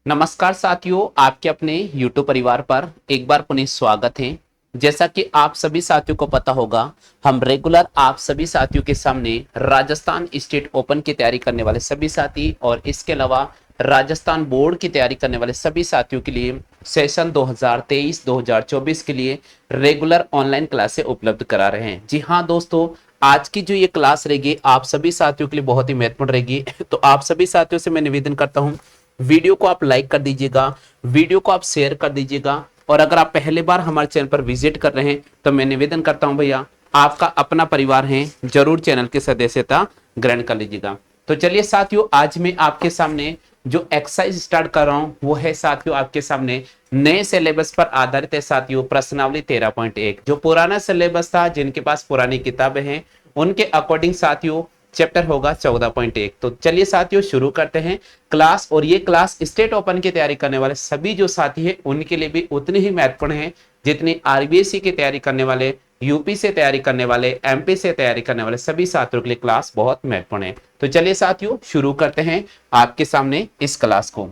नमस्कार साथियों, आपके अपने YouTube परिवार पर एक बार पुनः स्वागत है। जैसा कि आप सभी साथियों को पता होगा, हम रेगुलर आप सभी साथियों के सामने राजस्थान स्टेट ओपन की तैयारी करने वाले सभी साथी और इसके अलावा राजस्थान बोर्ड की तैयारी करने वाले सभी साथियों के लिए सेशन 2023-2024 के लिए रेगुलर ऑनलाइन क्लासें उपलब्ध करा रहे हैं। जी हाँ दोस्तों, आज की जो ये क्लास रहेगी आप सभी साथियों के लिए बहुत ही महत्वपूर्ण रहेगी। तो आप सभी साथियों से मैं निवेदन करता हूँ, वीडियो को आप लाइक कर दीजिएगा, वीडियो को आप शेयर कर दीजिएगा। और अगर आप पहली बार हमारे चैनल पर विजिट कर रहे हैं तो मैं निवेदन करता हूं भैया, आपका अपना परिवार है, जरूर चैनल की सदस्यता ग्रहण कर लीजिएगा। तो चलिए साथियों, आज मैं आपके सामने जो एक्सरसाइज स्टार्ट कर रहा हूं वो है साथियों आपके सामने नए सिलेबस पर आधारित है साथियों, प्रश्नावली 13.1। जो पुराना सिलेबस था, जिनके पास पुरानी किताबें हैं, उनके अकॉर्डिंग साथियों चैप्टर होगा 14.1। तो चलिए साथियों शुरू करते हैं क्लास। और ये क्लास स्टेट ओपन की तैयारी करने वाले सभी जो साथी हैं उनके लिए भी उतनी ही महत्वपूर्ण है जितनी आरबीएससी की तैयारी करने वाले, यूपी से तैयारी करने वाले, एमपी से तैयारी करने वाले सभी साथियों के लिए क्लास बहुत महत्वपूर्ण है। तो चलिए साथियों शुरू करते हैं आपके सामने इस क्लास को।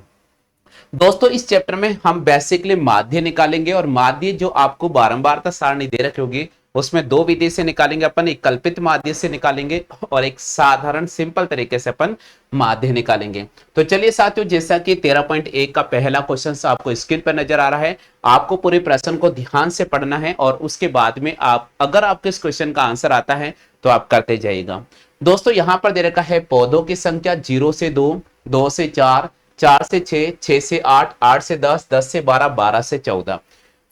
दोस्तों इस चैप्टर में हम बेसिकली माध्य निकालेंगे और माध्य जो आपको बारंबारता सारणी दे रखी होगी उसमें दो विधि से निकालेंगे अपन, एक कल्पित माध्य से निकालेंगे और एक साधारण सिंपल तरीके से अपन माध्य निकालेंगे। तो चलिए साथियों, जैसा कि 13.1 का पहला क्वेश्चन आपको स्क्रीन पर नजर आ रहा है, आपको पूरे प्रश्न को ध्यान से पढ़ना है और उसके बाद में आप अगर आपके इस क्वेश्चन का आंसर आता है तो आप करते जाइएगा। दोस्तों यहां पर दे रखा है पौधों की संख्या 0 से 2, 2 से 4, 4 से 6, 6 से 8, 8 से 10, 10 से 12, 12 से 14।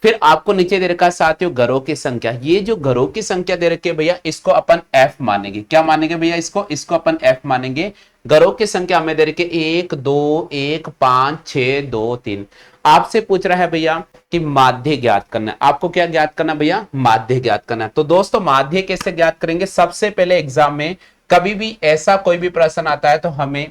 फिर आपको नीचे दे रखा है साथियों घरों की संख्या। ये जो घरों की संख्या दे रखी है भैया, इसको अपन एफ मानेंगे। क्या मानेंगे भैया? इसको अपन एफ मानेंगे। घरों की संख्या हमें दे रखी है 1 2 1 5 6 2 3। आपसे पूछ रहा है भैया कि माध्य ज्ञात करना है। आपको क्या ज्ञात करना भैया? माध्य ज्ञात करना है। तो दोस्तों माध्य कैसे ज्ञात करेंगे? सबसे पहले एग्जाम में कभी भी ऐसा कोई भी प्रश्न आता है तो हमें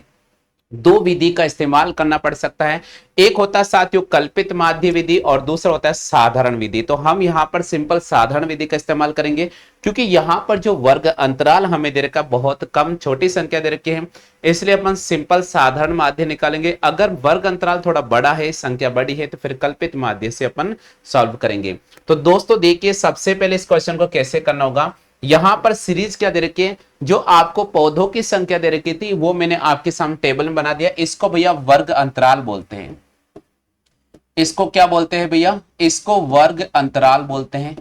दो विधि का इस्तेमाल करना पड़ सकता है। एक होता है साथियों कल्पित माध्य विधि और दूसरा होता है साधारण विधि। तो हम यहां पर सिंपल साधारण विधि का इस्तेमाल करेंगे क्योंकि यहां पर जो वर्ग अंतराल हमें दे रखा बहुत कम, छोटी संख्या दे रखी है, इसलिए अपन सिंपल साधारण माध्य निकालेंगे। अगर वर्ग अंतराल थोड़ा बड़ा है, संख्या बड़ी है, तो फिर कल्पित माध्य से अपन सॉल्व करेंगे। तो दोस्तों देखिए सबसे पहले इस क्वेश्चन को कैसे करना होगा। यहां पर सीरीज क्या दे रखी है, जो आपको पौधों की संख्या दे रखी थी वो मैंने आपके सामने टेबल में बना दिया। इसको भैया वर्ग अंतराल बोलते हैं। इसको क्या बोलते हैं भैया? इसको वर्ग अंतराल बोलते हैं।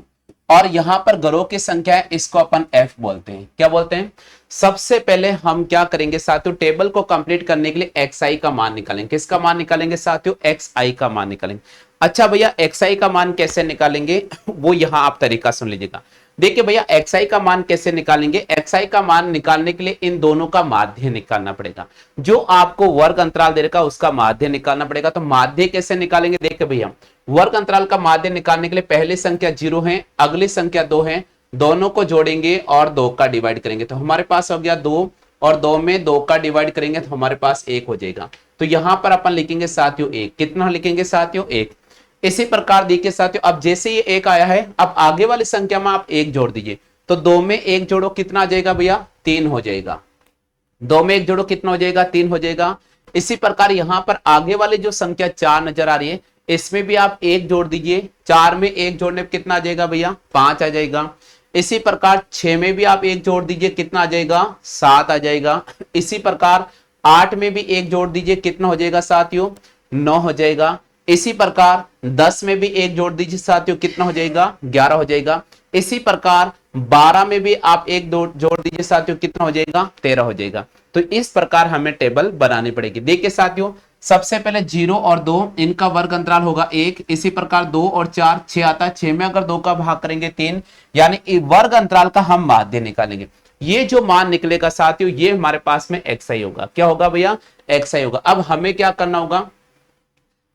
और यहां पर घरों की संख्या है, इसको अपन एफ बोलते हैं। क्या बोलते हैं? सबसे पहले हम क्या करेंगे साथियों, टेबल को कंप्लीट करने के लिए एक्स आई का मान निकालेंगे। किसका मान निकालेंगे साथियों? एक्स आई का मान निकालेंगे। अच्छा भैया एक्स आई का मान कैसे निकालेंगे वो यहां आप तरीका सुन लीजिएगा। देखिए भैया एक्सआई का मान कैसे निकालेंगे। एक्सआई का मान निकालने के लिए इन दोनों का माध्य निकालना पड़ेगा। जो आपको वर्ग अंतराल दे रखा उसका माध्य निकालना पड़ेगा। तो माध्य कैसे निकालेंगे? देखिए भैया वर्ग अंतराल का माध्य निकालने के लिए पहली संख्या 0 है, अगली संख्या 2 है, दोनों को जोड़ेंगे और 2 का डिवाइड करेंगे तो हमारे पास हो गया 2, और 2 में 2 का डिवाइड करेंगे तो हमारे पास 1 हो जाएगा। तो यहां पर अपन लिखेंगे साथियों 1। कितना लिखेंगे साथियों? 1। इसी प्रकार देखिए साथियों, अब जैसे ये 1 आया है, अब आगे वाली संख्या में आप 1 जोड़ दीजिए। तो 2 में 1 जोड़ो, कितना आ जाएगा भैया? 3 हो जाएगा। 2 में 1 जोड़ो, कितना हो जाएगा? 3 हो जाएगा। इसी प्रकार यहां पर आगे वाली जो संख्या 4 नजर आ रही है, इसमें भी आप 1 जोड़ दीजिए। 4 में 1 जोड़ने पर कितना आ जाएगा भैया? 5 आ जाएगा। इसी प्रकार 6 में भी आप 1 जोड़ दीजिए, कितना आ जाएगा? 7 आ जाएगा। इसी प्रकार 8 में भी 1 जोड़ दीजिए, कितना हो जाएगा साथियों? 9 हो जाएगा। इसी प्रकार 10 में भी 1 जोड़ दीजिए साथियों, कितना हो जाएगा? 11 हो जाएगा। इसी प्रकार 12 में भी आप 1 जोड़ दीजिए साथियों, कितना हो जाएगा? 13 हो जाएगा। तो इस प्रकार हमें टेबल बनानी पड़ेगी। देखिए साथियों सबसे पहले 0 और 2 इनका वर्ग अंतराल होगा 1। इसी प्रकार 2 और 4 6 आता है, 6 में अगर 2 का भाग करेंगे 3, यानी वर्ग अंतराल का हम माध्य निकालेंगे। ये जो मान निकलेगा साथियों ये हमारे पास में एक्स आई होगा। क्या होगा भैया? एक्स आई होगा। अब हमें क्या करना होगा?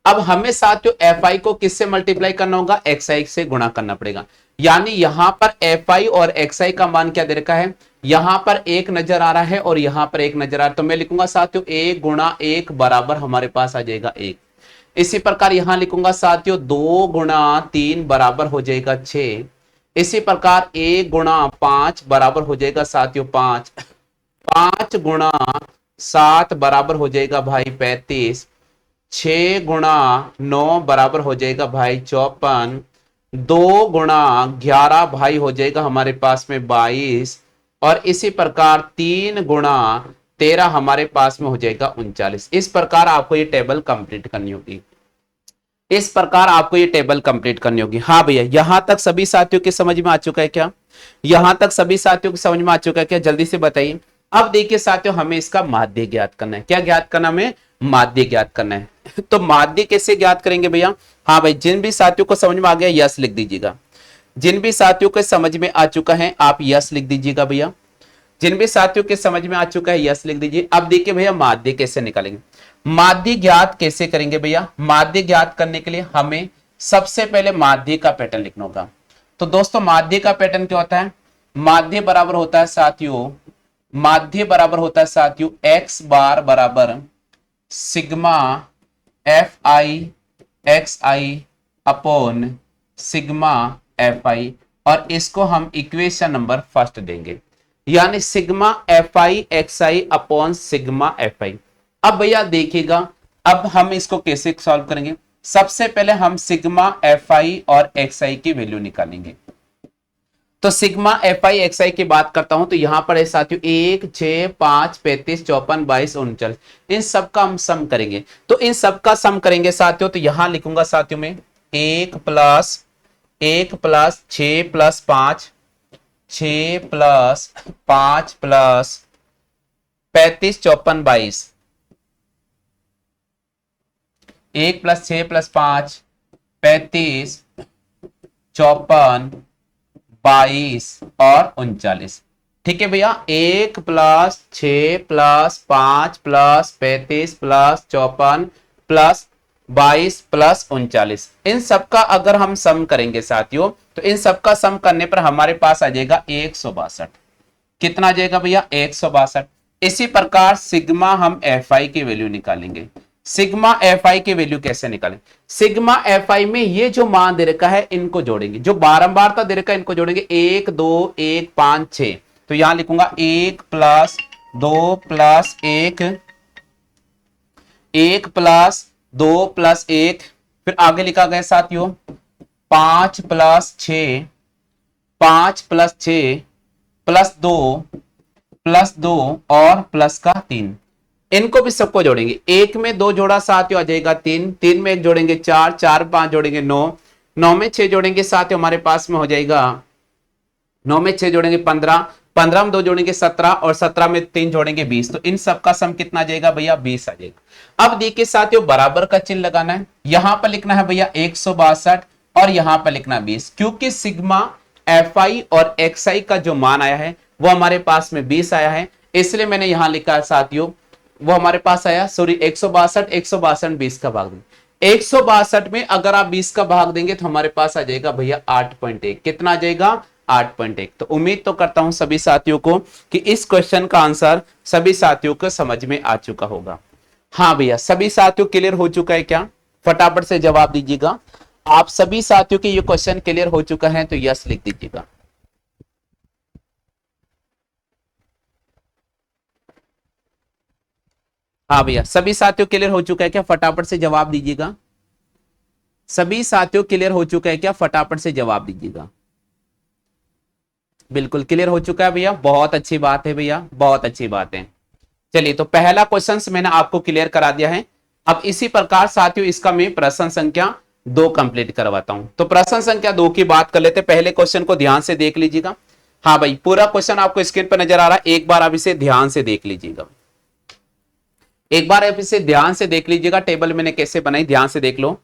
अब हमें साथियों एफ आई को किससे मल्टीप्लाई करना होगा? एक्स आई से गुणा करना पड़ेगा। यानी यहां पर एफ आई और एक्स आई का मान क्या दे रखा है? यहां पर 1 नजर आ रहा है और यहां पर 1 नजर आ रहा है, तो मैं लिखूंगा साथियों 1 गुणा 1 बराबर हमारे पास आ जाएगा 1। इसी प्रकार यहां लिखूंगा साथियों 2 गुणा 3 बराबर हो जाएगा 6। इसी प्रकार 1 गुणा 5 बराबर हो जाएगा साथियों 5। 5 गुणा 7 बराबर हो जाएगा भाई 35। 6 गुणा 9 बराबर हो जाएगा भाई 54, 2 गुणा 11 भाई हो जाएगा हमारे पास में 22, और इसी प्रकार 3 गुणा 13 हमारे पास में हो जाएगा 39। इस प्रकार आपको ये टेबल कंप्लीट करनी होगी, इस प्रकार आपको ये टेबल कंप्लीट करनी होगी। हाँ भैया, यहां तक सभी साथियों के समझ में आ चुका है क्या? यहां तक सभी साथियों को समझ में आ चुका है क्या? जल्दी से बताइए। अब देखिए साथियों, हमें इसका माध्य ज्ञात करना है। क्या ज्ञात करना? हमें माध्य ज्ञात करना है। तो माध्य कैसे ज्ञात करेंगे भैया? हाँ भाई, जिन भी साथियों को समझ में आ गया यस लिख दीजिएगा। जिन भी साथियों को समझ में आ चुका है आप यस लिख दीजिएगा भैया। जिन भी साथियों के समझ में आ चुका है यस लिख दीजिए। अब देखिए भैया, माध्य कैसे निकालेंगे, माध्य ज्ञात कैसे करेंगे भैया? माध्य ज्ञात करने के लिए हमें सबसे पहले माध्य का पैटर्न लिखना होगा। तो दोस्तों, माध्य का पैटर्न क्या होता है? माध्य बराबर होता है साथियों, माध्य बराबर होता है साथियों एक्स बार बराबर sigma F I x I upon sigma F I, और इसको हम इक्वेशन नंबर फर्स्ट देंगे, यानी sigma F I x I upon sigma F I. अब भैया देखिएगा, अब हम इसको कैसे सॉल्व करेंगे? सबसे पहले हम सिग्मा एफ आई और एक्स आई की वैल्यू निकालेंगे। तो सिग्मा एफ आई एक्स आई की बात करता हूं तो यहां पर है साथियों 1, 6, 5, 35, 54, 22, 39, इन सब का हम सम करेंगे। तो इन सब का सम करेंगे साथियों, तो यहां लिखूंगा साथियों में 1 plus 1 plus 6 plus 5, 6 plus 5 plus 35, 54, 22, 1 plus 6 plus 5, 35, 54, 22 और 39। ठीक है भैया, 1 plus 6 plus 5 plus 35 plus 54 plus 22 plus 39, इन सब का अगर हम सम करेंगे साथियों, तो इन सब का सम करने पर हमारे पास आ जाएगा 162। कितना आ जाएगा भैया? 162। इसी प्रकार सिग्मा हम एफ आई की वैल्यू निकालेंगे। सिग्मा एफ आई की वैल्यू कैसे निकालें? सिग्मा एफ आई में ये जो मान दे रखा है इनको जोड़ेंगे, जो बारंबारता दे रखा है इनको जोड़ेंगे, 1 2 1 5 6। तो यहां लिखूंगा 1 प्लस 2 प्लस 1, 1 प्लस 2 प्लस 1, फिर आगे लिखा गया साथियों 5 प्लस 6, 5 प्लस 6 प्लस 2 और प्लस का 3, इनको भी सबको जोड़ेंगे। 1 में 2 जोड़ा साथियों आ जाएगा 3, 3 में 1 जोड़ेंगे 4, 4 5 जोड़ेंगे 9, 9 में 6 जोड़ेंगे साथियों हमारे पास में हो जाएगा 9 में 6 जोड़ेंगे 15, 15 में 2 जोड़ेंगे 17 और 17 में 3 जोड़ेंगे 20। तो इन सब का सम कितना आ जाएगा भैया? 20 आ जाएगा। अब देखिए साथियों, बराबर का चिन्ह लगाना है, यहां पर लिखना है भैया 162 और यहां पर लिखना 20, क्योंकि सिग्मा एफ आई और एक्स आई का जो मान आया है वो हमारे पास में 20 आया है, इसलिए मैंने यहां लिखा है साथियों, वो हमारे पास आया, सॉरी 162, 162 20 का भाग देंगे। 162 में अगर आप 20 का भाग देंगे तो हमारे पास आ जाएगा भैया 8.1। कितना आ जाएगा? 8.1। तो उम्मीद तो करता हूं सभी साथियों को कि इस क्वेश्चन का आंसर सभी साथियों को समझ में आ चुका होगा। हाँ भैया, सभी साथियों क्लियर हो चुका है क्या? फटाफट से जवाब दीजिएगा। आप सभी साथियों के ये क्वेश्चन क्लियर हो चुका है तो यस लिख दीजिएगा। हाँ भैया, सभी साथियों क्लियर हो चुका है क्या? फटाफट से जवाब दीजिएगा। सभी साथियों क्लियर हो चुका है क्या? फटाफट से जवाब दीजिएगा। बिल्कुल क्लियर हो चुका है भैया, बहुत अच्छी बात है भैया, बहुत अच्छी बात है। चलिए, तो पहला क्वेश्चन मैंने आपको क्लियर करा दिया है। अब इसी प्रकार साथियों इसका मैं प्रश्न संख्या 2 कंप्लीट करवाता हूं। तो प्रश्न संख्या 2 की बात कर लेते, पहले क्वेश्चन को ध्यान से देख लीजिएगा। हाँ भाई, पूरा क्वेश्चन आपको स्क्रीन पर नजर आ रहा है, एक बार आप इसे ध्यान से देख लीजिएगा। एक बार आप इसे ध्यान से देख लीजिएगा, टेबल मैंने कैसे बनाई ध्यान से देख लो।